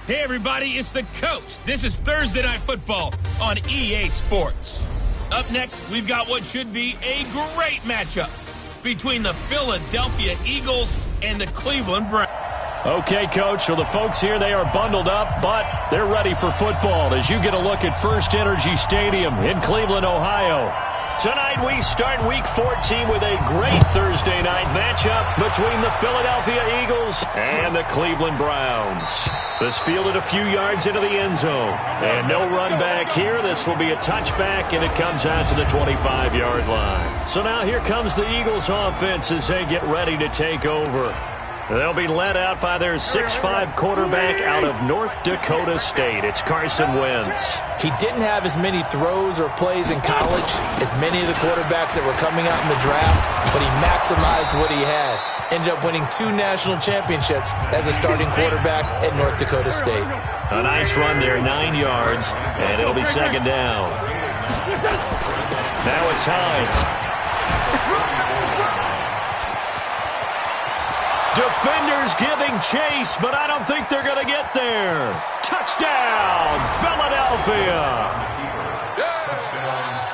Hey everybody, it's the Coach. This is Thursday Night Football on EA Sports. Up next, we've got what should be a great matchup between the Philadelphia Eagles and the Cleveland Browns. Okay, Coach, so the folks here, they are bundled up, but they're ready for football as you get a look at First Energy Stadium in Cleveland, Ohio. Tonight we start Week 14 with a great Thursday night matchup between the Philadelphia Eagles and the Cleveland Browns. This fielded a few yards into the end zone. And no run back here. This will be a touchback, and it comes out to the 25-yard line. So now here comes the Eagles offense as they get ready to take over. They'll be led out by their 6'5" quarterback out of North Dakota State. It's Carson Wentz. He didn't have as many throws or plays in college as many of the quarterbacks that were coming out in the draft, but he maximized what he had. Ended up winning 2 national championships as a starting quarterback at North Dakota State. A nice run there, 9 yards, and it'll be second down. Now it's Hines. Defenders giving chase, but I don't think they're going to get there. Touchdown, Philadelphia.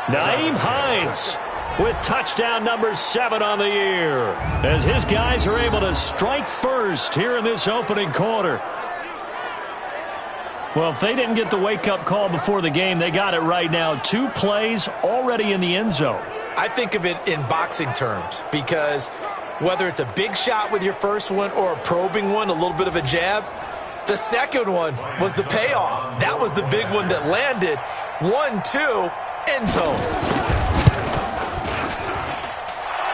Nyheim Hines with touchdown number 7 on the year, as his guys are able to strike first here in this opening quarter. Well, if they didn't get the wake-up call before the game, they got it right now. 2 plays already in the end zone. I think of it in boxing terms because whether it's a big shot with your first one or a probing one, a little bit of a jab, the second one was the payoff. That was the big one that landed. 1-2, end zone.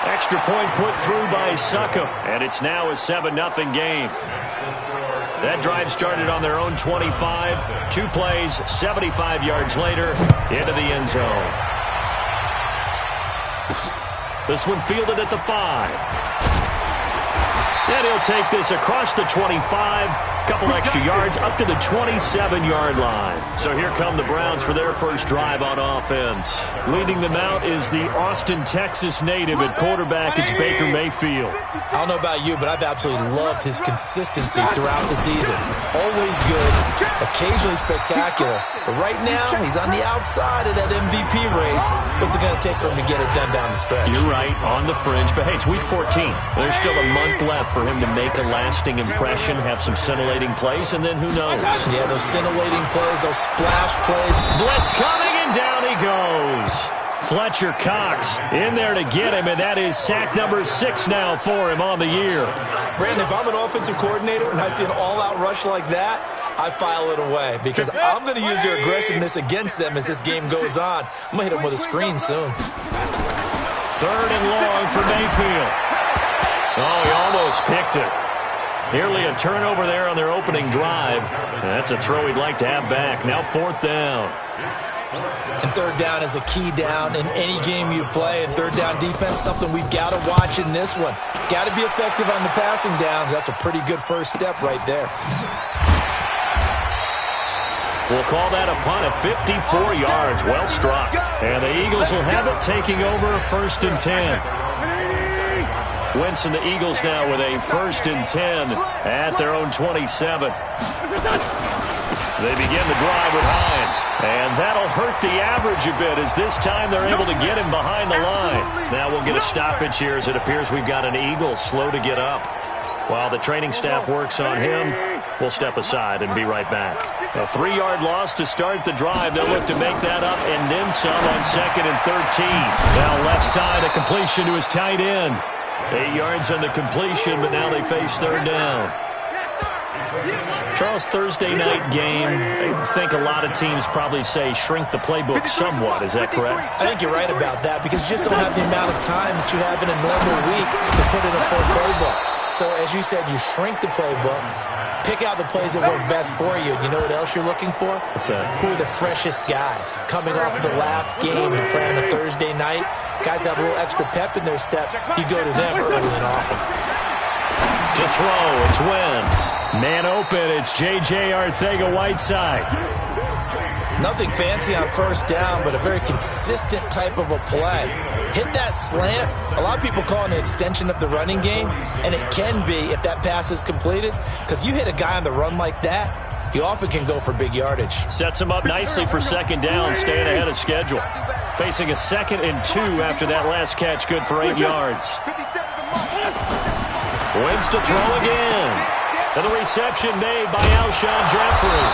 Extra point put through by Succop, and it's now a 7-0 game. That drive started on their own 25. 2 plays, 75 yards later, into the end zone. This one fielded at the 5. And he'll take this across the 25. Couple extra yards up to the 27-yard line. So here come the Browns for their first drive on offense. Leading them out is the Austin, Texas native at quarterback. It's Baker Mayfield. I don't know about you, but I've absolutely loved his consistency throughout the season. Always good, occasionally spectacular. But right now, he's on the outside of that MVP race. What's it going to take for him to get it done down the stretch? You're right, on the fringe. But, hey, it's Week 14. There's still a month left for him to make a lasting impression, have some scintillating plays, and then who knows? Yeah, those scintillating plays, those splash plays. Blitz coming, and down he goes. Fletcher Cox in there to get him, and that is sack number 6 now for him on the year. Brandon, if I'm an offensive coordinator and I see an all-out rush like that, I file it away because I'm going to use their aggressiveness against them as this game goes on. I'm going to hit them with a screen soon. 3rd and long for Mayfield. Oh, he almost picked it. Nearly a turnover there on their opening drive. That's a throw he'd like to have back. Now 4th down. And 3rd down is a key down in any game you play. And 3rd down defense, something we've got to watch in this one. Got to be effective on the passing downs. That's a pretty good first step right there. We'll call that a punt of 54 yards. Well struck. And the Eagles will have it, taking over 1st and 10. Wentz and the Eagles now with a 1st and 10 at their own 27. They begin the drive with Hines, and that'll hurt the average a bit as this time they're able to get him behind the line. Now we'll get a stoppage here as it appears we've got an Eagle slow to get up. While the training staff works on him, we'll step aside and be right back. A 3-yard loss to start the drive. They'll look to make that up and then some on 2nd and 13. Now left side, a completion to his tight end. 8 yards on the completion, but now they face 3rd down. Charles, Thursday night game, I think a lot of teams probably say shrink the playbook somewhat. Is that correct? I think you're right about that because you just don't have the amount of time that you have in a normal week to put in a full playbook. So, as you said, you shrink the playbook, pick out the plays that work best for you. You know what else you're looking for? What's that? Who are the freshest guys coming off the last game and playing a Thursday night? Guys have a little extra pep in their step. You go to them early and often. To throw, it's Wentz. Man open, it's J.J. Arcega-Whiteside. Nothing fancy on 1st down, but a very consistent type of a play. Hit that slant. A lot of people call it an extension of the running game, and it can be if that pass is completed, because you hit a guy on the run like that, you often can go for big yardage. Sets him up nicely for second down, staying ahead of schedule. Facing a 2nd and 2 after that last catch, good for 8 yards. Wins to throw again. And the reception made by Alshon Jeffrey.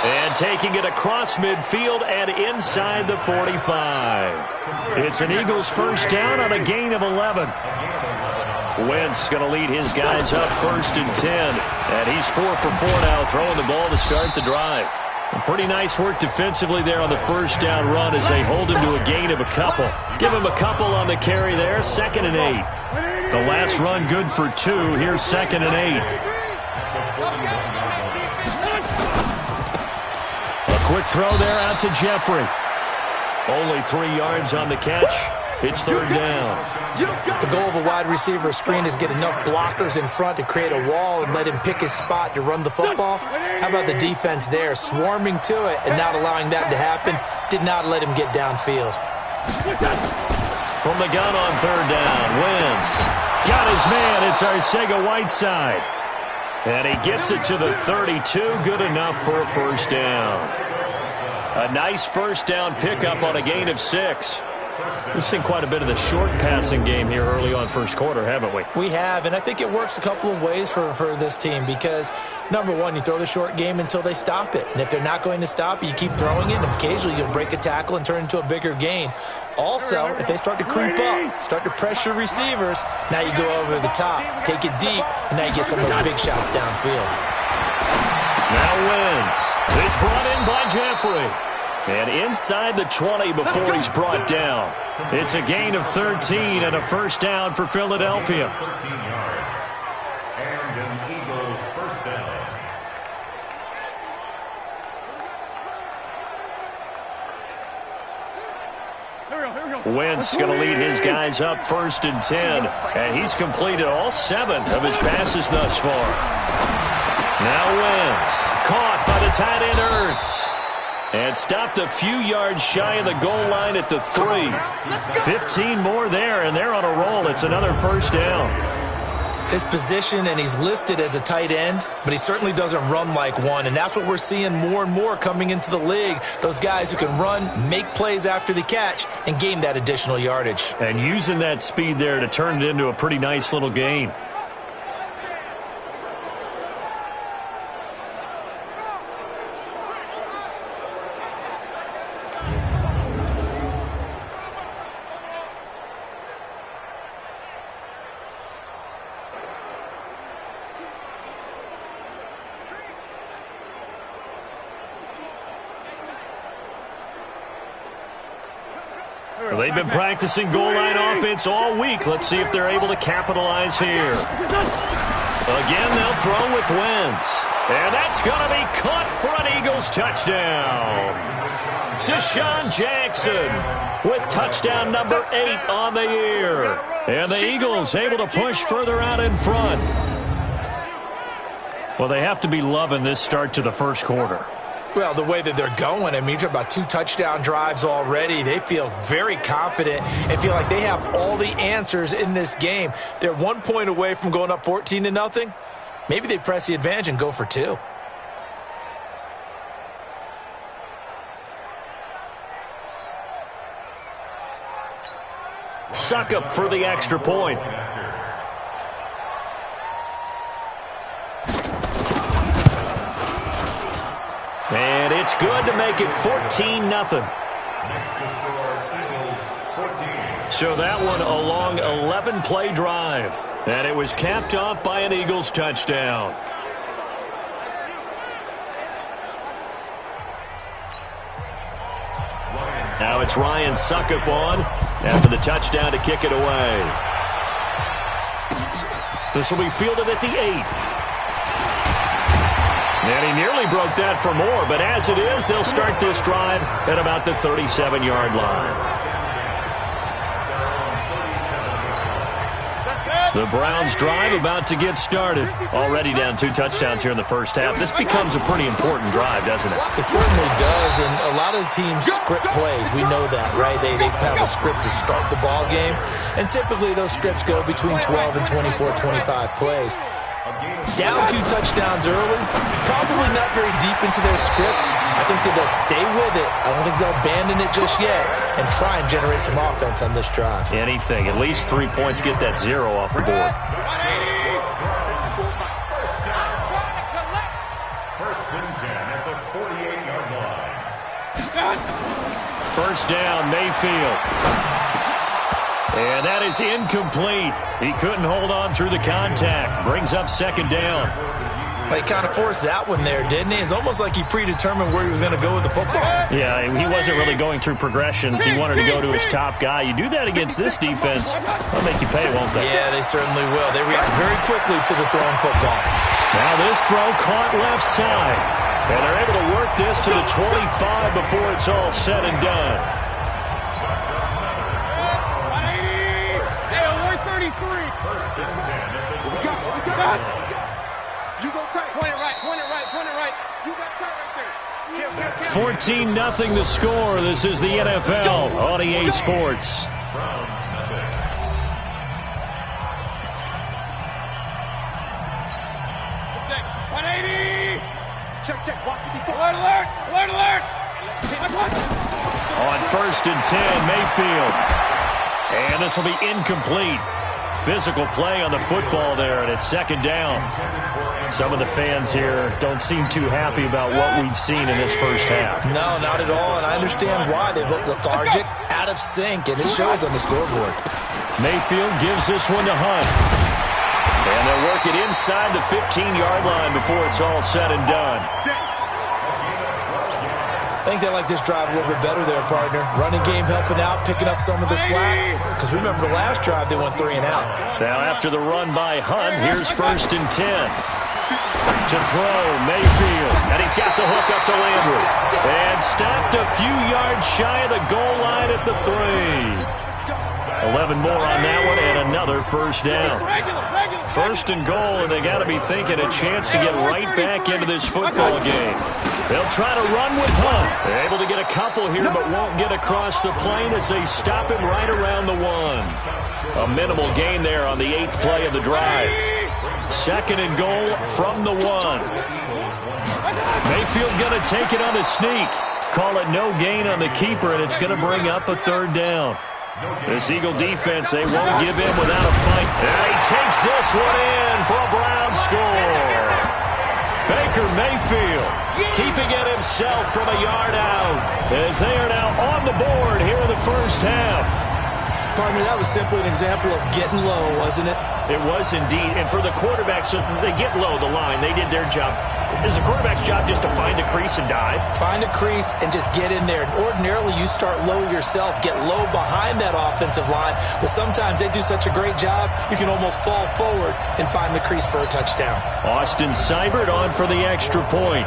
And taking it across midfield and inside the 45. It's an Eagles first down on a gain of 11. Wentz going to lead his guys up 1st and 10. And he's 4 for 4 now, throwing the ball to start the drive. Pretty nice work defensively there on the first down run as they hold him to a gain of a couple. Give him a couple on the carry there, 2nd and 8. The last run good for 2. Here's 2nd and 8. A quick throw there out to Jeffrey. Only 3 yards on the catch. It's 3rd down. The goal of a wide receiver screen is get enough blockers in front to create a wall and let him pick his spot to run the football. How about the defense there, swarming to it and not allowing that to happen? Did not let him get downfield. From the gun on 3rd down, Wentz got his man. It's Arcega-Whiteside. And he gets it to the 32. Good enough for a first down. A nice first down pickup on a gain of 6. We've seen quite a bit of the short passing game here early on first quarter, haven't we? We have, and I think it works a couple of ways for this team because, number one, you throw the short game until they stop it. And if they're not going to stop it, you keep throwing it, and occasionally you'll break a tackle and turn into a bigger gain. Also, if they start to creep up, start to pressure receivers, now you go over the top, take it deep, and now you get some of those big shots downfield. Now Wentz. It's brought in by Jeffrey. And inside the 20 before he's brought down. It's a gain of 13 and a first down for Philadelphia. 13 yards. And an Eagles first down. Wentz going to lead his guys up 1st and 10. And he's completed all 7 of his passes thus far. Now Wentz. Caught by the tight end Ertz. And stopped a few yards shy of the goal line at the 3. 15 more there, and they're on a roll. It's another first down. His position, and he's listed as a tight end, but he certainly doesn't run like one, and that's what we're seeing more and more coming into the league. Those guys who can run, make plays after the catch, and gain that additional yardage. And using that speed there to turn it into a pretty nice little gain. They've been practicing goal line offense all week. Let's see if they're able to capitalize here. Again, they'll throw with Wentz. And that's going to be caught for an Eagles touchdown. Deshaun Jackson with touchdown number 8 on the year. And the Eagles able to push further out in front. Well, they have to be loving this start to the first quarter. Well, the way that they're going, I mean, you're about 2 touchdown drives already. They feel very confident and feel like they have all the answers in this game. They're 1 point away from going up 14-0. Maybe they press the advantage and go for 2. Suckup for the extra point. And it's good to make it 14-0. Next to score, Eagles 14. So that one a long 11-play drive. And it was capped off by an Eagles touchdown. Now it's Ryan Suckup on after the touchdown to kick it away. This will be fielded at the 8. And he nearly broke that for more, but as it is, they'll start this drive at about the 37-yard line. The Browns drive about to get started. Already down 2 touchdowns here in the first half. This becomes a pretty important drive, doesn't it? It certainly does, and a lot of teams script plays. We know that, right? They have a script to start the ball game, and typically those scripts go between 12 and 24, 25 plays. Down 2 touchdowns early, probably not very deep into their script. I think that they'll stay with it. I don't think they'll abandon it just yet and try and generate some offense on this drive. Anything. At least 3 points, get that 0 off the board. First and 10 at the 48-yard line. First down, Mayfield. And that is incomplete. He couldn't hold on through the contact. Brings up second down. He kind of forced that one there, didn't he? It's almost like he predetermined where he was going to go with the football. Yeah, he wasn't really going through progressions. He wanted to go to his top guy. You do that against this defense, they'll make you pay, won't they? Yeah, they certainly will. They react very quickly to the thrown football. Now this throw caught left side. And they're able to work this to the 25 before it's all said and done. First and 10 at the 20. You go tight. Point it right. You got tight right there. 14-0 the score. This is the NFL on EA Sports. Check. Alert. On first and 10, Mayfield. And this will be incomplete. Physical play on the football there, and it's second down. Some of the fans here don't seem too happy about what we've seen in this first half. No, not at all, and I understand why. They've looked lethargic, out of sync, and it shows on the scoreboard. Mayfield gives this one to Hunt. And they'll work it inside the 15-yard line before it's all said and done. I think they like this drive a little bit better there, partner. Running game helping out, picking up some of the slack. Because remember the last drive, they went 3 and out. Now after the run by Hunt, here's first and 10. To throw, Mayfield. And he's got the hook up to Landry. And stopped a few yards shy of the goal line at the 3. 11 more on that one and another first down. First and goal, and they got to be thinking a chance to get right back into this football game. They'll try to run with Hunt. They're able to get a couple here, but won't get across the plane as they stop him right around the 1. A minimal gain there on the 8th play of the drive. Second and goal from the 1. Mayfield going to take it on the sneak. Call it no gain on the keeper, and it's going to bring up a third down. This Eagle defense, they won't give in without a fight. And he takes this one in for a Brown score. Baker Mayfield keeping it himself from a yard out as they are now on the board here in the first half. Partner, that was simply an example of getting low, wasn't it? It was indeed. And for the quarterbacks, so they get low the line. They did their job. It's the quarterback's job just to find a crease and dive. Find a crease and just get in there. And ordinarily, you start low yourself, get low behind that offensive line. But sometimes they do such a great job, you can almost fall forward and find the crease for a touchdown. Austin Seibert on for the extra point.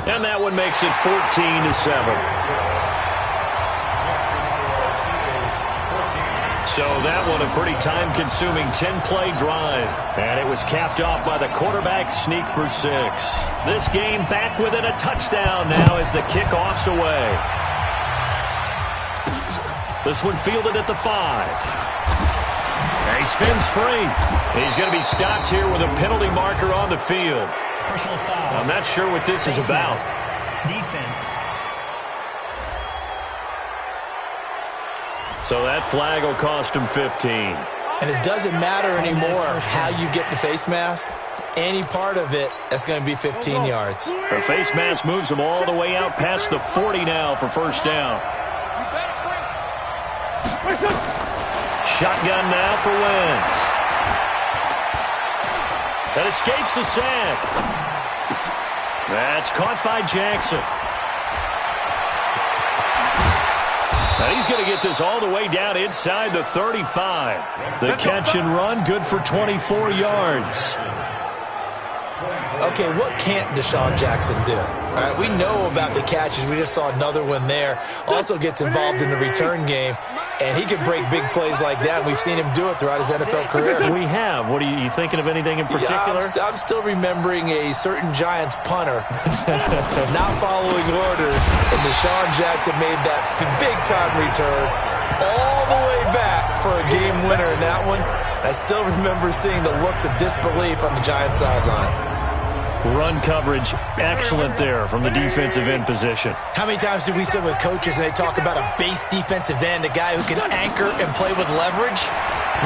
And that one makes it 14-7. So that one a pretty time-consuming 10-play drive. And it was capped off by the quarterback sneak for 6. This game back within a touchdown now as the kickoff's away. This one fielded at the 5. And he spins free. He's going to be stopped here with a penalty marker on the field. Personal foul. I'm not sure what this is about. Defense. So that flag will cost him 15. And it doesn't matter anymore how you get the face mask. Any part of it, that's going to be 15 yards. The face mask moves him all the way out past the 40 now for first down. Shotgun now for Wentz. That escapes the sack. That's caught by Jackson. Now he's going to get this all the way down inside the 35. The catch and run, good for 24 yards. Okay, what can't Deshaun Jackson do? All right, we know about the catches. We just saw another one there. Also gets involved in the return game, and he can break big plays like that. We've seen him do it throughout his NFL career. We have. What are you thinking of anything in particular? Yeah, I'm still remembering a certain Giants punter not following orders, and Deshaun Jackson made that big-time return all the way back for a game winner in that one. I still remember seeing the looks of disbelief on the Giants sideline. Run coverage, excellent there from the defensive end position. How many times do we sit with coaches and they talk about a base defensive end, a guy who can anchor and play with leverage?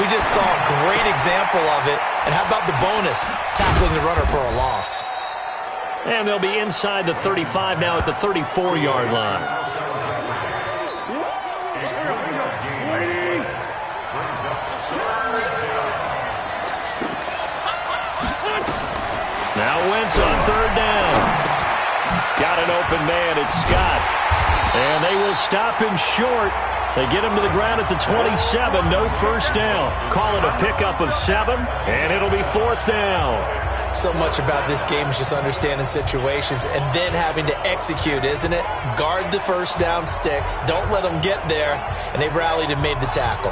We just saw a great example of it. And how about the bonus, tackling the runner for a loss? And they'll be inside the 35 now at the 34-yard line. Now Wentz on third down. Got an open man. It's Scott. And they will stop him short. They get him to the ground at the 27. No first down. Call it a pickup of 7, and it'll be 4th down. So much about this game is just understanding situations and then having to execute, isn't it? Guard the first down sticks. Don't let them get there. And they've rallied and made the tackle.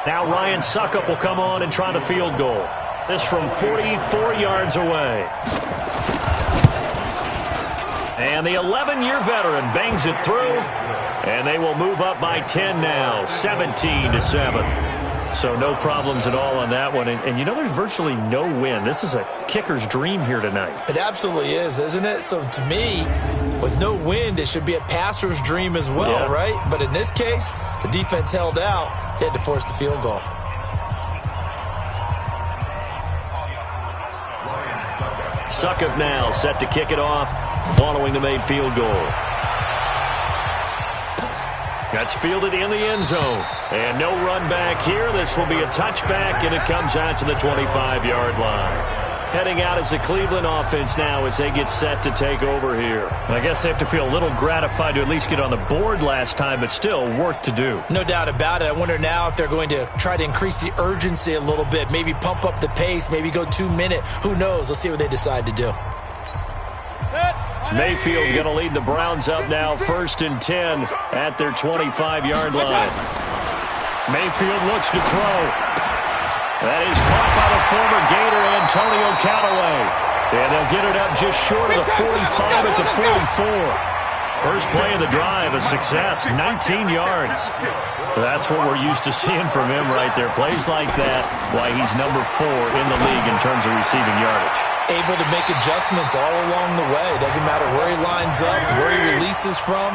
Now Ryan Suckup will come on and try the field goal. This from 44 yards away. And the 11-year veteran bangs it through. And they will move up by 10 now, 17-7. So no problems at all on that one. And you know, there's virtually no wind. This is a kicker's dream here tonight. It absolutely is, isn't it? So to me, with no wind, it should be a passer's dream as well, right? But in this case, the defense held out. They had to force the field goal. Suckup now set to kick it off following the made field goal. That's fielded in the end zone. And no run back here. This will be a touchback, and it comes out to the 25-yard line. Heading out as the Cleveland offense now as they get set to take over here. I guess they have to feel a little gratified to at least get on the board last time, but still work to do. No doubt about it. I wonder now if they're going to try to increase the urgency a little bit, maybe pump up the pace, maybe go 2-minute. Who knows? Let's see what they decide to do. Mayfield going to lead the Browns up now, 1st and 10 at their 25-yard line. Mayfield looks to throw. That is caught by the former Gator Antonio Callaway. And they'll get it up just short of the 45 at the 44. First play of the drive, a success, 19 yards. That's what we're used to seeing from him right there. Plays like that, why he's number 4 in the league in terms of receiving yardage. Able to make adjustments all along the way. Doesn't matter where he lines up, where he releases from.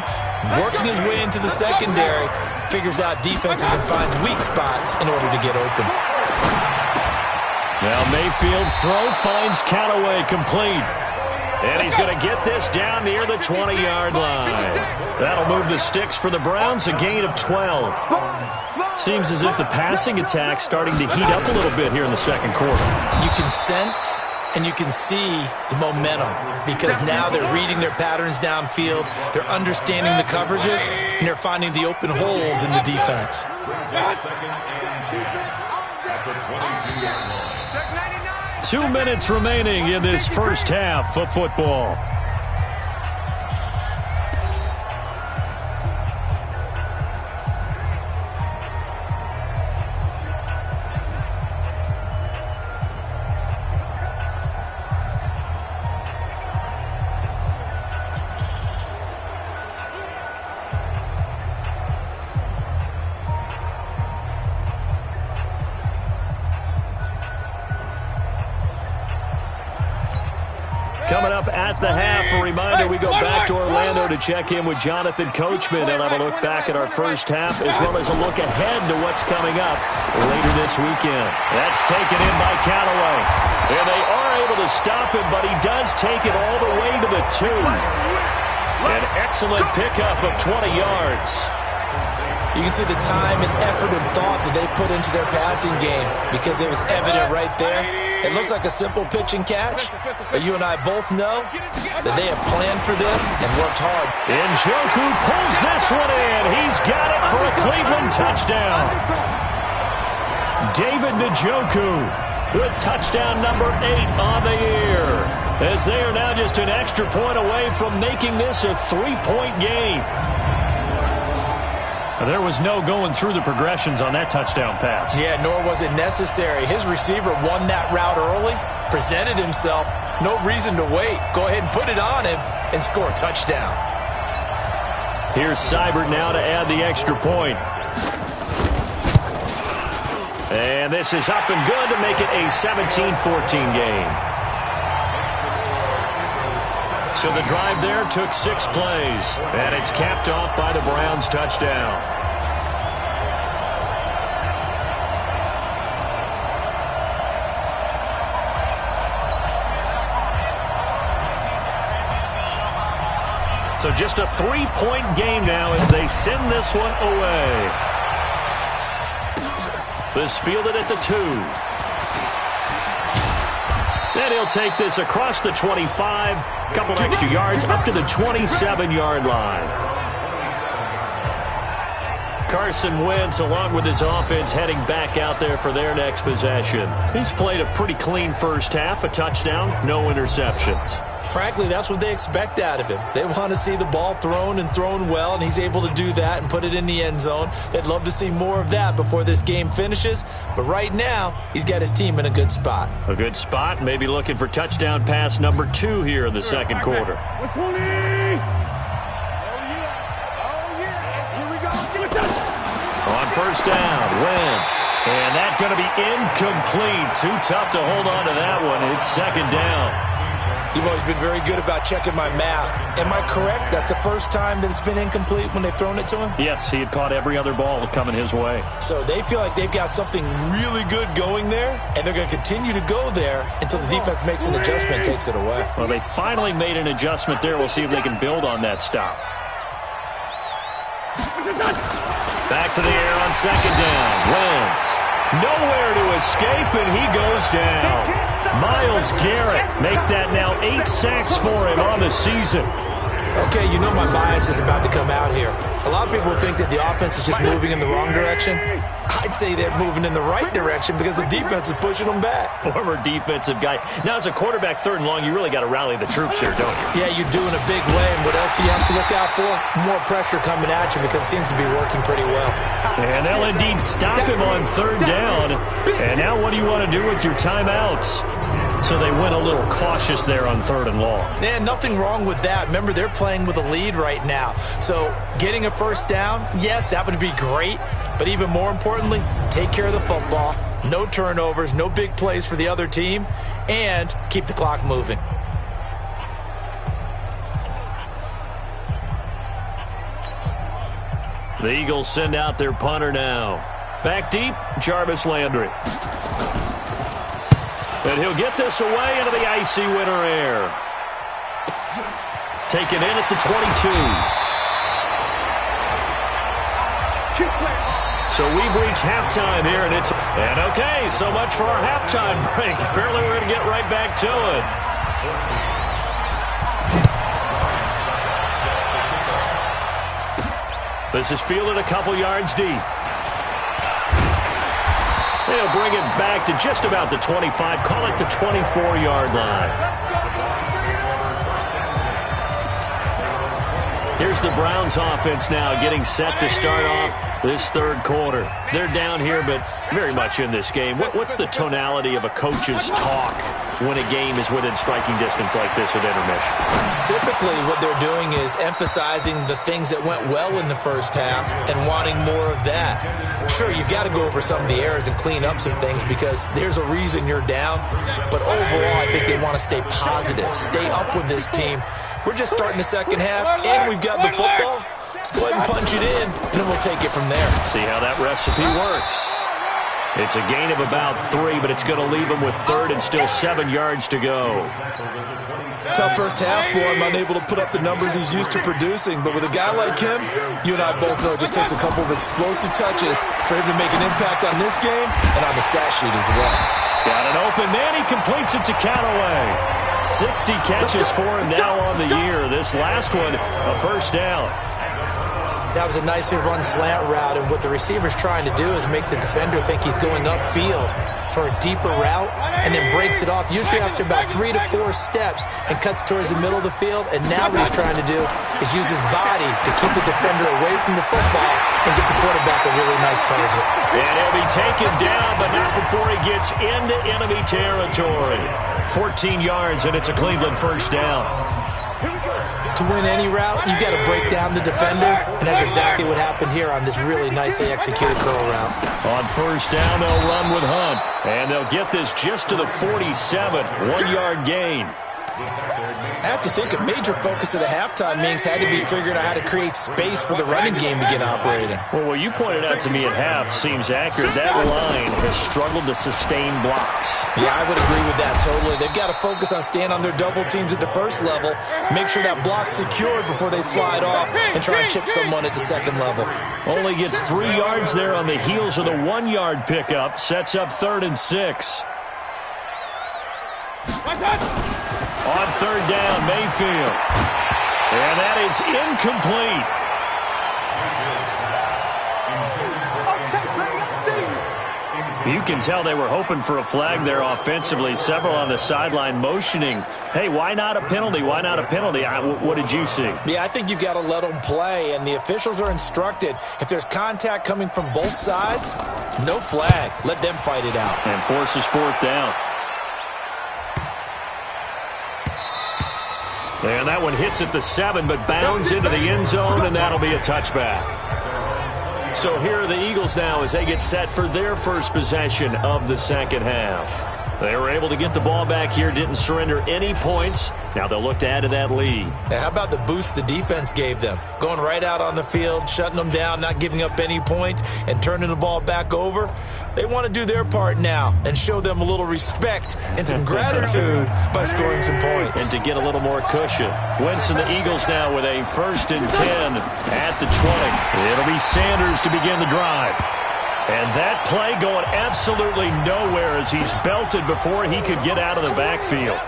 Working his way into the secondary, figures out defenses and finds weak spots in order to get open. Now Mayfield's throw finds Callaway complete. And he's going to get this down near the 20-yard line. That'll move the sticks for the Browns, a gain of 12. Seems as if the passing attack's starting to heat up a little bit here in the second quarter. You can sense and you can see the momentum because now they're reading their patterns downfield, they're understanding the coverages, and they're finding the open holes in the defense. 2 minutes remaining in this first half of football. Coming up at the half, a reminder, we go back to Orlando to check in with Jonathan Coachman and have a look back at our first half as well as a look ahead to what's coming up later this weekend. That's taken in by Callaway. And they are able to stop him, but he does take it all the way to the 2. An excellent pickup of 20 yards. You can see the time and effort and thought that they've put into their passing game because it was evident right there. It looks like a simple pitch and catch, but you and I both know that they have planned for this and worked hard. Njoku pulls this one in. He's got it for a Cleveland touchdown. David Njoku with touchdown number 8 on the year, as they are now just an extra point away from making this a 3-point game. There was no going through the progressions on that touchdown pass. Yeah, nor was it necessary. His receiver won that route early, presented himself, no reason to wait. Go ahead and put it on him and score a touchdown. Here's Seibert now to add the extra point. And this is up and good to make it a 17-14 game. So the drive there took 6 plays, and it's capped off by the Browns' touchdown. So just a 3-point game now as they send this one away. This fielded at the 2. Then he'll take this across the 25, couple extra yards up to the 27-yard line. Carson Wentz, along with his offense, heading back out there for their next possession. He's played a pretty clean first half, a touchdown, no interceptions. Frankly, that's what they expect out of him. They want to see the ball thrown and thrown well, and he's able to do that and put it in the end zone. They'd love to see more of that before this game finishes. But right now, he's got his team in a good spot. A good spot, maybe looking for touchdown pass number 2 here in the second quarter. On first down, Wentz. And that's going to be incomplete. Too tough to hold on to that one. It's second down. You've always been very good about checking my math. Am I correct? That's the first time that it's been incomplete when they've thrown it to him? Yes, he had caught every other ball coming his way. So they feel like they've got something really good going there, and they're going to continue to go there until the defense makes an adjustment and takes it away. Well, they finally made an adjustment there. We'll see if they can build on that stop. Back to the air on second down. Wentz. Nowhere to escape, and he goes down. Myles Garrett make that now 8 sacks for him on the season. Okay, you know my bias is about to come out here. A lot of people think that the offense is just moving in the wrong direction. I'd say they're moving in the right direction because the defense is pushing them back. Former defensive guy. Now, as a quarterback, 3rd and long, you really got to rally the troops here, don't you? Yeah, you do in a big way. And what else do you have to look out for? More pressure coming at you because it seems to be working pretty well. And they'll indeed stop him on 3rd down. And now what do you want to do with your timeouts? So they went a little cautious there on 3rd and long. Yeah, nothing wrong with that. Remember, they're playing with a lead right now. So getting a first down, yes, that would be great. But even more importantly, take care of the football. No turnovers, no big plays for the other team, and keep the clock moving. The Eagles send out their punter now. Back deep, Jarvis Landry. And he'll get this away into the icy winter air. Taken in at the 22. So we've reached halftime here, and okay, so much for our halftime break. Apparently we're going to get right back to it. This is fielded a couple yards deep. They'll bring it back to just about the 25, call it the 24-yard line. Here's the Browns offense now getting set to start off this 3rd quarter. They're down here, but very much in this game. What's the tonality of a coach's talk when a game is within striking distance like this at intermission? Typically, what they're doing is emphasizing the things that went well in the first half and wanting more of that. Sure, you've got to go over some of the errors and clean up some things because there's a reason you're down. But overall, I think they want to stay positive, stay up with this team. We're just starting the second half, and we've got the football. Let's go ahead and punch it in, and then we'll take it from there. See how that recipe works. It's a gain of about 3, but it's going to leave him with 3rd and still 7 yards to go. Tough first half for him, unable to put up the numbers he's used to producing. But with a guy like him, you and I both know it just takes a couple of explosive touches for him to make an impact on this game and on the stat sheet as well. He's got an open man. He completes it to Callaway. 60 catches for him now on the year. This last one, a first down. That was a nicely run slant route, and what the receiver's trying to do is make the defender think he's going upfield for a deeper route and then breaks it off, usually after about 3 to 4 steps, and cuts towards the middle of the field. And now what he's trying to do is use his body to keep the defender away from the football and get the quarterback a really nice target. And he'll be taken down, but not before he gets into enemy territory. 14 yards, and it's a Cleveland first down. to win any route, you've got to break down the defender, and that's exactly what happened here on this really nicely executed curl route. On first down, they'll run with Hunt, and they'll get this just to the 47, 1-yard gain. I have to think a major focus of the halftime meetings had to be figuring out how to create space for the running game to get operating. Well, what you pointed out to me at half seems accurate. That line has struggled to sustain blocks. Yeah, I would agree with that totally. They've got to focus on staying on their double teams at the first level, make sure that block's secured before they slide off and try and chip someone at the second level. Only gets 3 yards there on the heels of the 1-yard pickup. Sets up 3rd and 6. On third down, Mayfield. And that is incomplete. You can tell they were hoping for a flag there offensively. Several on the sideline motioning, hey, why not a penalty? Why not a penalty? What did you see? Yeah, I think you've got to let them play, and the officials are instructed, if there's contact coming from both sides, no flag. Let them fight it out. And forces 4th down. And that one hits at the 7, but bounds into the end zone, and that'll be a touchback. So here are the Eagles now as they get set for their first possession of the second half. They were able to get the ball back here, didn't surrender any points. Now they'll look to add to that lead. Now, how about the boost the defense gave them? Going right out on the field, shutting them down, not giving up any points, and turning the ball back over. They want to do their part now and show them a little respect and some gratitude by scoring some points. And to get a little more cushion. Wentz and the Eagles now with a 1st and 10 at the 20. It'll be Sanders to begin the drive. And that play going absolutely nowhere as he's belted before he could get out of the backfield.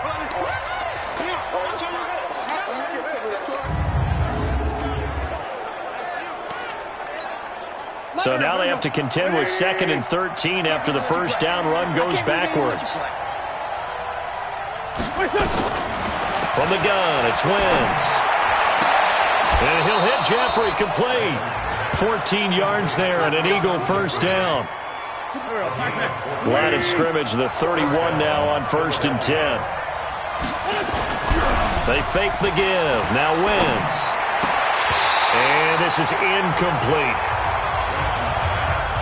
So now they have to contend with 2nd and 13 after the first down run goes backwards. From the gun, it's Wentz. And he'll hit Jeffrey, complete. 14 yards there and an Eagle first down. Line of scrimmage, the 31 now on 1st and 10. They fake the give. Now Wentz. And this is incomplete.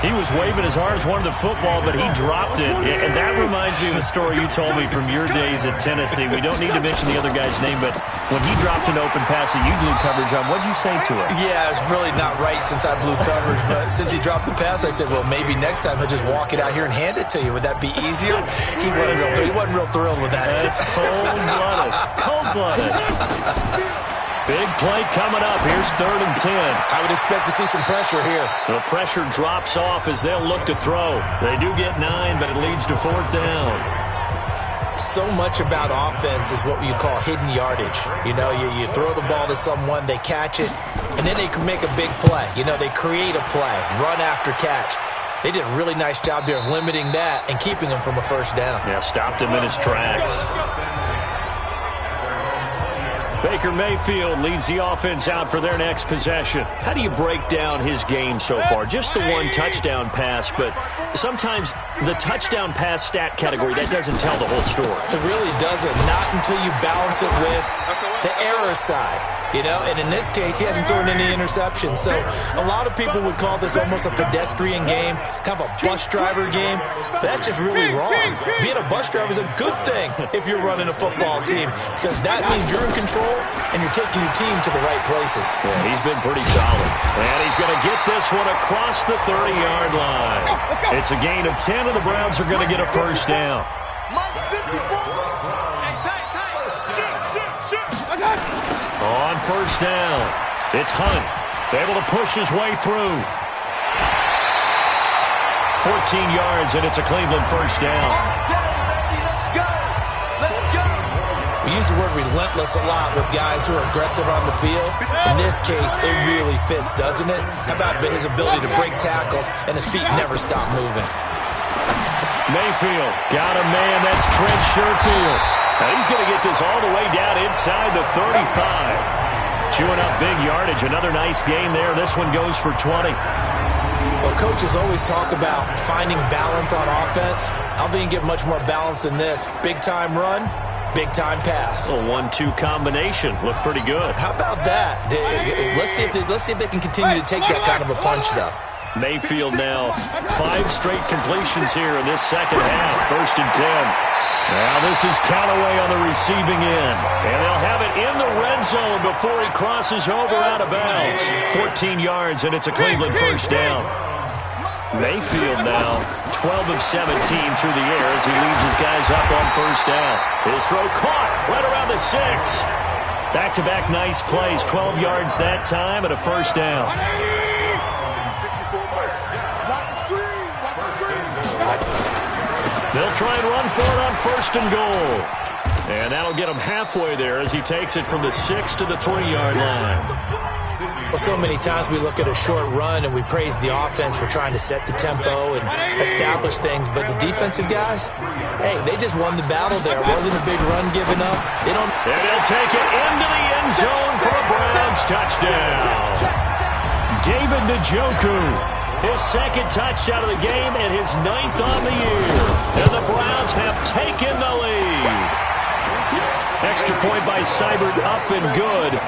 He was waving his arms, wanted the football, but he dropped it. And that reminds me of a story you told me from your days at Tennessee. We don't need to mention the other guy's name, but when he dropped an open pass that you blew coverage on, what did you say to him? Yeah, it's really not right since I blew coverage, but since he dropped the pass, I said, well, maybe next time he'll just walk it out here and hand it to you. Would that be easier? He wasn't real thrilled with that. It's cold-blooded. Cold-blooded. Big play coming up. Here's 3rd and 10. I would expect to see some pressure here. The pressure drops off as they'll look to throw. They do get 9, but it leads to 4th down. So much about offense is what you call hidden yardage. You know, you throw the ball to someone, they catch it, and then they can make a big play. You know, they create a play, run after catch. They did a really nice job there of limiting that and keeping him from a first down. Yeah, stopped him in his tracks. Baker Mayfield leads the offense out for their next possession. How do you break down his game so far? Just the 1 touchdown pass, but sometimes the touchdown pass stat category, that doesn't tell the whole story. It really doesn't, not until you balance it with the error side. You know, and in this case, he hasn't thrown any interceptions. So a lot of people would call this almost a pedestrian game, kind of a bus driver game. But that's just really wrong. Being a bus driver is a good thing if you're running a football team, because that means you're in control and you're taking your team to the right places. Yeah, he's been pretty solid. And he's going to get this one across the 30-yard line. It's a gain of 10, and the Browns are going to get a first down. On first down, it's Hunt, able to push his way through. 14 yards, and it's a Cleveland first down. We use the word relentless a lot with guys who are aggressive on the field. In this case, it really fits, doesn't it? How about his ability to break tackles and his feet never stop moving? Mayfield got a man. That's Trent Sherfield. Now he's going to get this all the way down inside the 35. Chewing up big yardage. Another nice gain there. This one goes for 20. Well, coaches always talk about finding balance on offense. I don't think you can get much more balance than this. Big time run, Big-time pass. A 1-2 combination. Looked pretty good. How about that? Let's see if they can continue to take that kind of a punch, though. Mayfield now 5 straight completions here in this second half. 1st and 10. Now this is Callaway on the receiving end. And they'll have it in the red zone before he crosses over out of bounds. 14 yards, and it's a Cleveland first down. Mayfield now 12 of 17 through the air as he leads his guys up on first down. His throw caught right around the 6. Back-to-back nice plays. 12 yards that time and a first down. They'll try and run for it on 1st and goal. And that'll get him halfway there as he takes it from the 6 to the 3-yard line. Well, so many times we look at a short run and we praise the offense for trying to set the tempo and establish things, but the defensive guys, hey, they just won the battle there. It wasn't a big run given up. They don't. And they'll take it into the end zone for a Browns touchdown. David Njoku, his 2nd touchdown of the game and his 9th on the year. And the Browns have taken the lead. Extra point by Seibert, up and good.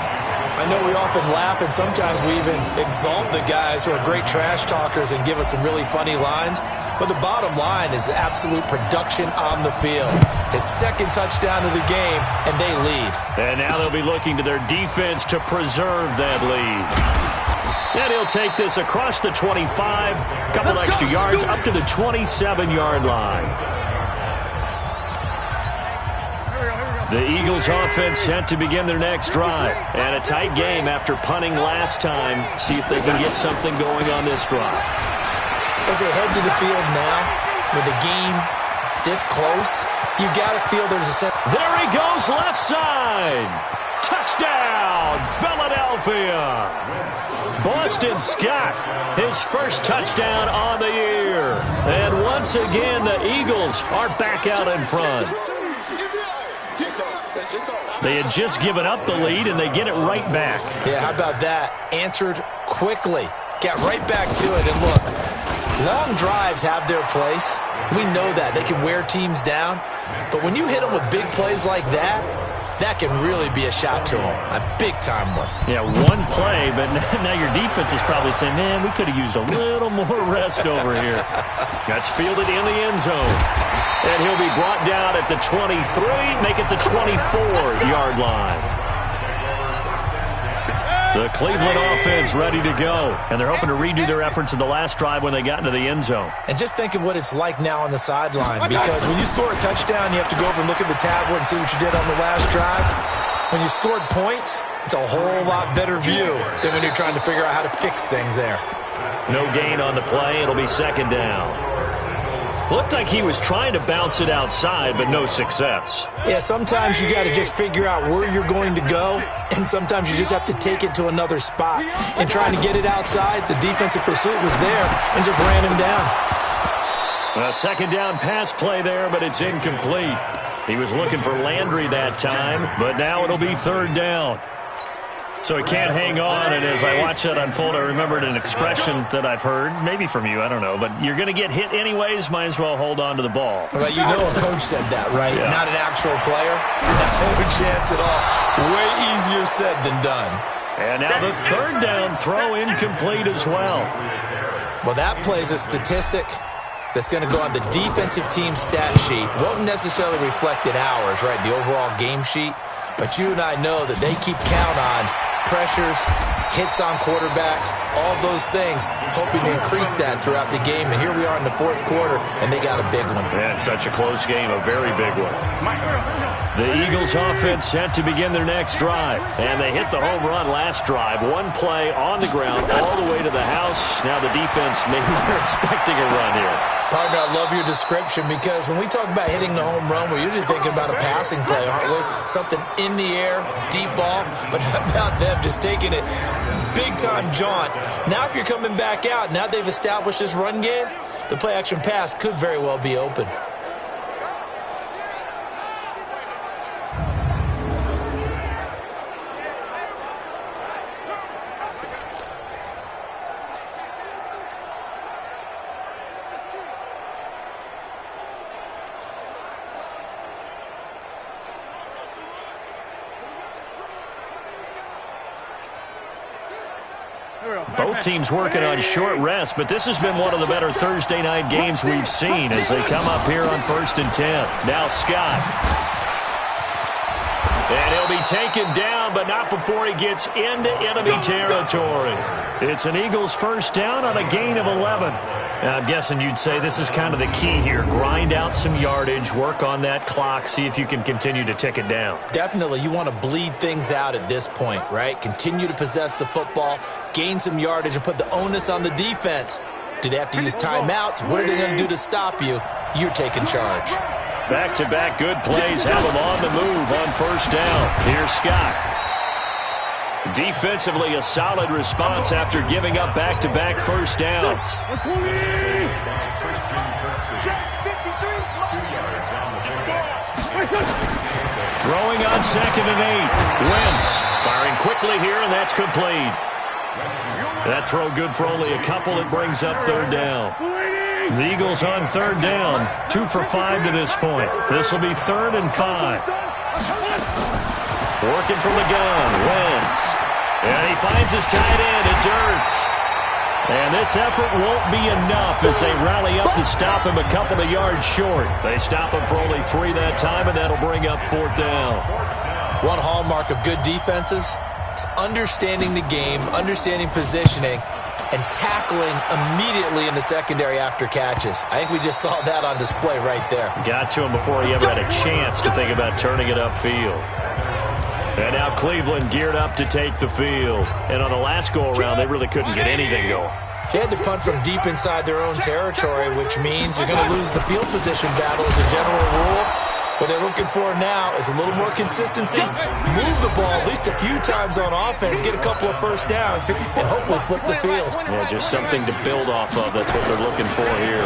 I know we often laugh and sometimes we even exalt the guys who are great trash talkers and give us some really funny lines. But the bottom line is absolute production on the field. His 2nd touchdown of the game, and they lead. And now they'll be looking to their defense to preserve that lead. And he'll take this across the 25, couple extra yards, up to the 27-yard line. The Eagles offense set to begin their next drive. And a tight game after punting last time. See if they can get something going on this drive. As they head to the field now, with the game this close, you've got to feel there's a sense. There he goes, left side. Touchdown, Philadelphia. Boston Scott, his 1st touchdown on the year. And once again, the Eagles are back out in front. They had just given up the lead, and they get it right back. Yeah, how about that? Answered quickly. Got right back to it. And look, long drives have their place. We know that. They can wear teams down. But when you hit them with big plays like that, that can really be a shot to them. A big-time one. Yeah, one play, but now your defense is probably saying, man, we could have used a little more rest over here. That's fielded in the end zone. And he'll be brought down at the 23, make it the 24-yard line. The Cleveland offense ready to go. And they're hoping to redo their efforts in the last drive when they got into the end zone. And just think of what it's like now on the sideline. Because when you score a touchdown, you have to go over and look at the tablet and see what you did on the last drive. When you scored points, it's a whole lot better view than when you're trying to figure out how to fix things there. No gain on the play. It'll be 2nd down. Looked like he was trying to bounce it outside, but no success. Yeah, sometimes you got to just figure out where you're going to go, and sometimes you just have to take it to another spot. And trying to get it outside, the defensive pursuit was there and just ran him down. A 2nd down pass play there, but it's incomplete. He was looking for Landry that time, but now it'll be 3rd down. So he can't hang on, and as I watch that unfold, I remembered an expression that I've heard, maybe from you, I don't know, but you're going to get hit anyways, might as well hold on to the ball. Well, you know a coach said that, right? Yeah. Not an actual player. No chance at all. Way easier said than done. And now the 3rd down throw incomplete as well. Well, that plays a statistic that's going to go on the defensive team stat sheet. Won't necessarily reflect in ours, right, the overall game sheet. But you and I know that they keep count on pressures, hits on quarterbacks, all those things, hoping to increase that throughout the game. And here we are in the 4th quarter, and they got a big one. Yeah, it's such a close game, a very big one. The Eagles offense set to begin their next drive. And they hit the home run last drive. One play on the ground all the way to the house. Now the defense, maybe they're expecting a run here. Partner, I love your description because when we talk about hitting the home run, we're usually thinking about a passing play, aren't we? Something in the air, deep ball, but how about them just taking it big-time jaunt. Now if you're coming back out, now they've established this run game, the play-action pass could very well be open. Both teams working on short rest, but this has been one of the better Thursday night games we've seen as they come up here on 1st and 10. Now Scott. And he'll be taken down, but not before he gets into enemy territory. It's an Eagles first down on a gain of 11. Now, I'm guessing you'd say this is kind of the key here. Grind out some yardage, work on that clock, see if you can continue to tick it down. Definitely, you want to bleed things out at this point, right? Continue to possess the football, gain some yardage, and put the onus on the defense. Do they have to use timeouts? What are they going to do to stop you? You're taking charge. Back-to-back good plays have them on the move on first down. Here's Scott. Defensively, a solid response after giving up back-to-back first downs. Throwing on 2nd and 8. Wentz firing quickly here, and that's complete. That throw good for only a couple. It brings up 3rd down. The Eagles on 3rd down, 2 for 5 to this point. This will be 3rd and 5. Working from the gun, Wentz. And he finds his tight end, it's Ertz. And this effort won't be enough as they rally up to stop him a couple of yards short. They stop him for only 3 that time, and that'll bring up 4th down. One hallmark of good defenses is understanding the game, understanding positioning, and tackling immediately in the secondary after catches. I think we just saw that on display right there. Got to him before he ever had a chance to think about turning it upfield. And now Cleveland geared up to take the field. And on the last go-around, they really couldn't get anything going. They had to punt from deep inside their own territory, which means you're going to lose the field position battle as a general rule. What they're looking for now is a little more consistency, move the ball at least a few times on offense, get a couple of first downs, and hopefully flip the field. Yeah, just something to build off of. That's what they're looking for here.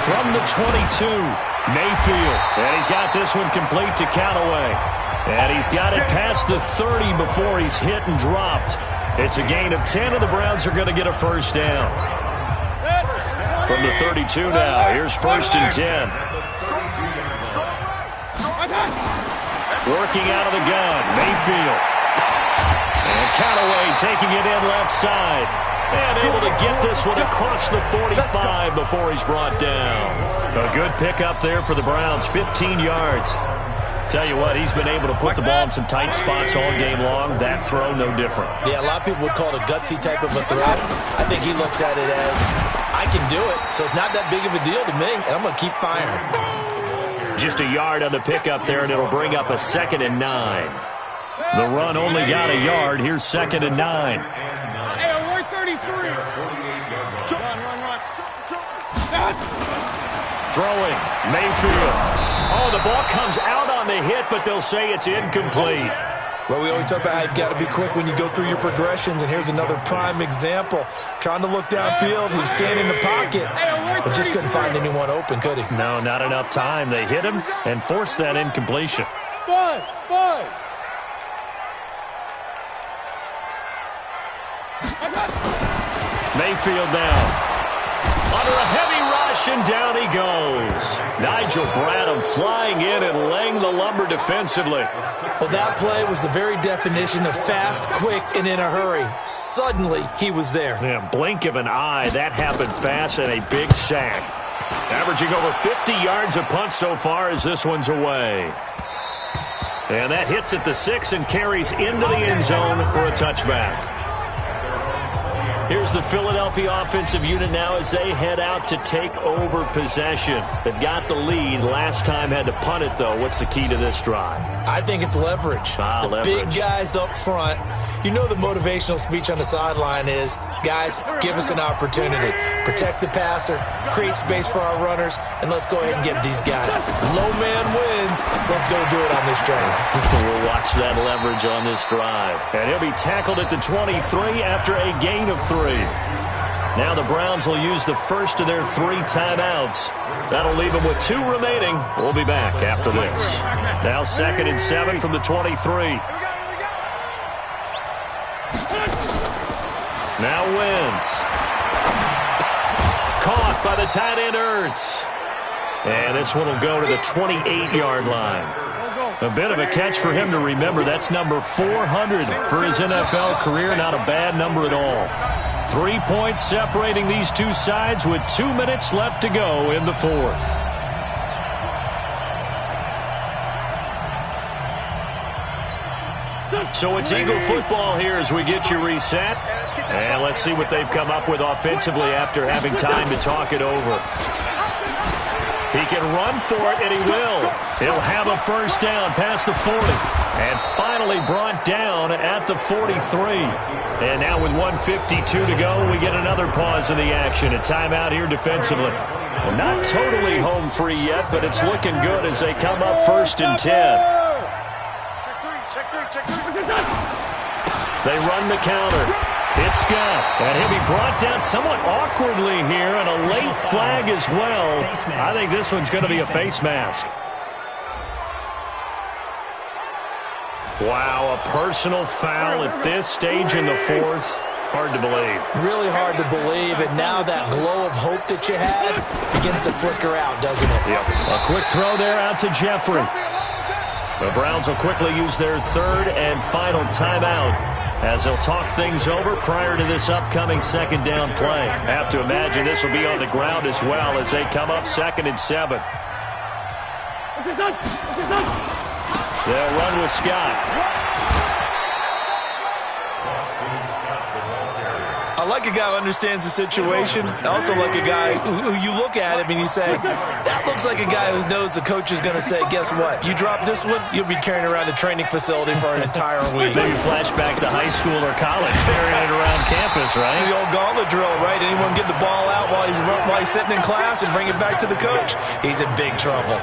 From the 22, Mayfield. And he's got this one complete to Callaway. And he's got it past the 30 before he's hit and dropped. It's a gain of 10, and the Browns are going to get a first down. From the 32 now, here's 1st and 10. Working out of the gun, Mayfield. And Callaway taking it in left side. And able to get this one across the 45 before he's brought down. A good pickup there for the Browns, 15 yards. Tell you what, he's been able to put the ball in some tight spots all game long. That throw, no different. Yeah, a lot of people would call it a gutsy type of a throw. I think he looks at it as, I can do it, so it's not that big of a deal to me, and I'm going to keep firing. Just a yard on the pickup there, and it'll bring up a 2nd and 9. The run only got a yard. Here's 2nd and 9. Hey, we're 33. Run. Throwing, Mayfield. Oh, the ball comes out on the hit, but they'll say it's incomplete. Well, we always talk about how you've got to be quick when you go through your progressions, and here's another prime example. Trying to look downfield, he was standing in the pocket, but just couldn't find anyone open, could he? No, not enough time. They hit him and forced that incompletion. Five. Mayfield now. Under a heavy rush, and down he goes. Nigel Bradham flying in and laying the lumber defensively. Well, that play was the very definition of fast, quick, and in a hurry. Suddenly, he was there. Yeah, blink of an eye. That happened fast, and a big sack. Averaging over 50 yards a punt so far as this one's away. And that hits at the 6 and carries into the end zone for a touchback. Here's the Philadelphia offensive unit now as they head out to take over possession. They've got the lead. Last time had to punt it, though. What's the key to this drive? I think it's leverage. Leverage. Big guys up front. You know the motivational speech on the sideline is, guys, give us an opportunity. Protect the passer, create space for our runners, and let's go ahead and get these guys. Low man wins. Let's go do it on this drive. We'll watch that leverage on this drive. And he'll be tackled at the 23 after a gain of 3. Now the Browns will use the first of their 3 timeouts. That'll leave them with 2 remaining. We'll be back after this. Now 2nd and 7 from the 23. Now Wentz. Caught by the tight end Ertz. And this one will go to the 28-yard line. A bit of a catch for him to remember. That's number 400 for his NFL career. Not a bad number at all. 3 points separating these two sides with 2 minutes left to go in the fourth. So it's Eagle football here as we get you reset. And let's see what they've come up with offensively after having time to talk it over. He can run for it, and he will. He'll have a first down past the 40. And finally brought down at the 43. And now with 1:52 to go, we get another pause in the action. A timeout here defensively. Well, not totally home free yet, but it's looking good as they come up 1st and 10. They run the counter. It's Scott, and he'll be brought down somewhat awkwardly here, and a late flag as well. I think this one's going to be a face mask. Wow, a personal foul at this stage in the fourth. Hard to believe. Really hard to believe, and now that glow of hope that you had begins to flicker out, doesn't it? Yep. A quick throw there out to Jeffrey. The Browns will quickly use their third and final timeout as they'll talk things over prior to this upcoming second down play. Have to imagine this will be on the ground as well as they come up 2nd and 7. They'll run with Scott. I like a guy who understands the situation. I also like a guy who you look at him and you say, that looks like a guy who knows the coach is going to say, guess what? You drop this one, you'll be carrying around the training facility for an entire week. Maybe flashback to high school or college, carrying it around campus, right? The old gauntlet drill, right? Anyone get the ball out while he's sitting in class and bring it back to the coach? He's in big trouble.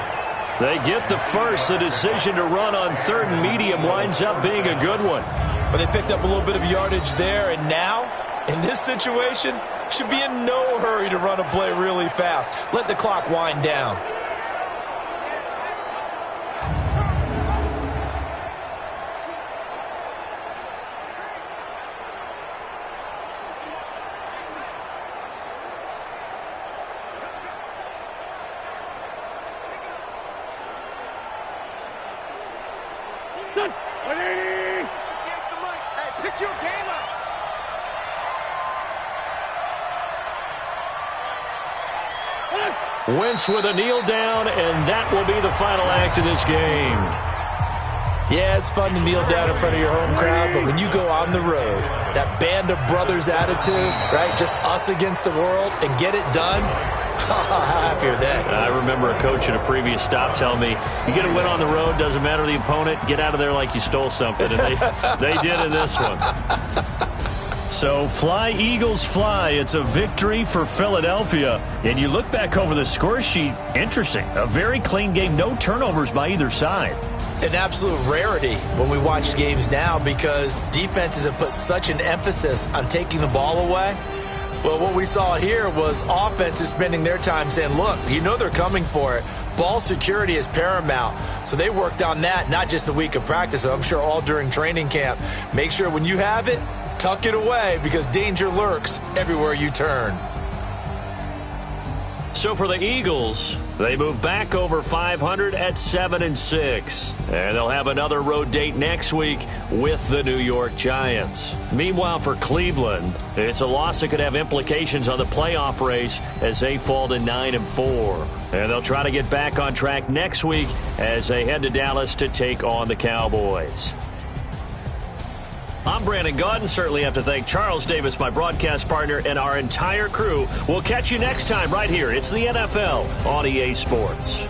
They get the first. The decision to run on 3rd and medium winds up being a good one. But they picked up a little bit of yardage there, and now, in this situation, should be in no hurry to run a play really fast. Let the clock wind down. Pick your game up. Wentz with a kneel down, and that will be the final act of this game. Yeah, it's fun to kneel down in front of your home crowd, but when you go on the road, that band of brothers attitude, right, just us against the world, and get it done, how happy are they? I remember a coach at a previous stop telling me, you get a win on the road, doesn't matter the opponent, get out of there like you stole something, and they did in this one. So, fly, Eagles, fly. It's a victory for Philadelphia. And you look back over the score sheet, interesting. A very clean game, no turnovers by either side. An absolute rarity when we watch games now because defenses have put such an emphasis on taking the ball away. Well, what we saw here was offenses spending their time saying, look, you know they're coming for it. Ball security is paramount. So they worked on that, not just a week of practice, but I'm sure all during training camp. Make sure when you have it, tuck it away because danger lurks everywhere you turn. So for the Eagles, they move back over 500 at 7-6. And they'll have another road date next week with the New York Giants. Meanwhile, for Cleveland, it's a loss that could have implications on the playoff race as they fall to 9-4. And they'll try to get back on track next week as they head to Dallas to take on the Cowboys. I'm Brandon Gaudin. Certainly have to thank Charles Davis, my broadcast partner, and our entire crew. We'll catch you next time right here. It's the NFL on EA Sports.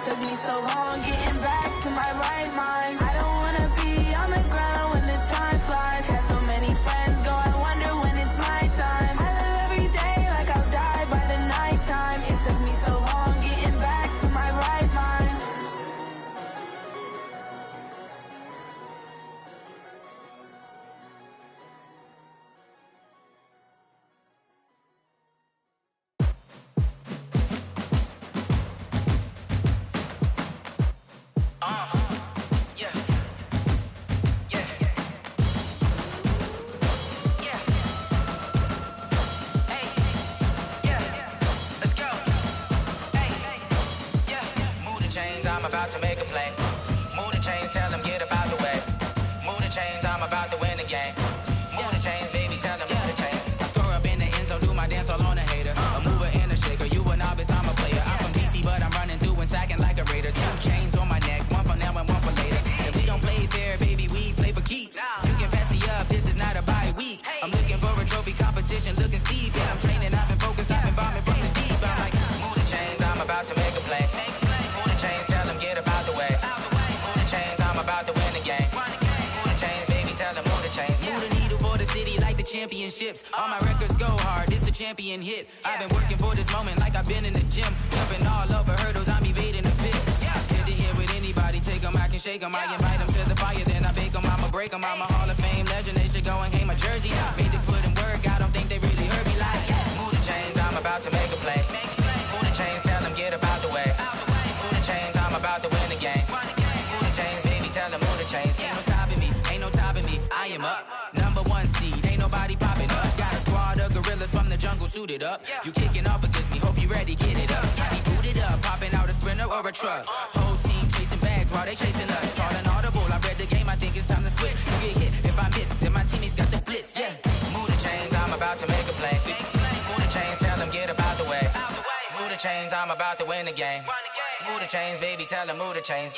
took me so long getting back to my right mind. I don't wanna be on the ground when the time flies. Had so many friends go, I wonder when it's my time. I live every day like I'll die by the nighttime. It took me so long getting back to my right mind. I'm about to make a play. Move the chains, tell them get about the way. Move the chains, I'm about to win the game. Move the chains, baby, tell them move the chains. I score up in the end zone, do my dance all on a hater. A mover and a shaker, you a novice, I'm a player. I'm from DC, but I'm running through and sacking like a raider. 2 chains on my neck, one for now and one for later. If we don't play fair, baby, we play for keeps. You can pass me up, this is not a bye week. I'm looking for a trophy competition, looking steep. Yeah, I'm training, I've been focused, I've been bombing from the deep. I'm like, move the chains, I'm about to make a play. Move the chains, tell them get about the way. Move the chains, I'm about to win the game. Move the chains, baby, tell them move the chains. Move the needle for the city like the championships. All my records go hard, this a champion hit. I've been working for this moment like I've been in the gym. Jumping all over hurdles, I'm evading the pit. Hit to hit with anybody, take them, I can shake them. I invite them to the fire, then I bake them, I'ma break them. I'm a Hall of Fame legend, they should go and hang my jersey. Made to put in work, I don't think they really heard me like. Move the chains, I'm about to make a play. Move the chains, tell them get about the way. Move the chains, I'm about to win the game. Move the chains, baby, tell them move the chains. Ain't no stopping me, ain't no topping me. I am up, #1 seed, ain't nobody popping up. Got a squad of gorillas from the jungle suited up. You kicking off against me, hope you ready, get it up. I be booted up, popping out a sprinter or a truck. Whole team chasing bags while they chasing us. Calling audible, I read the game, I think it's time to switch. You get hit, if I miss, then my teammates got the blitz, yeah. Move the chains, I'm about to make a play. Move the chains, tell them get about the way. Move the chains, I'm about to win the game. Move the chains, baby, tell them move the chains.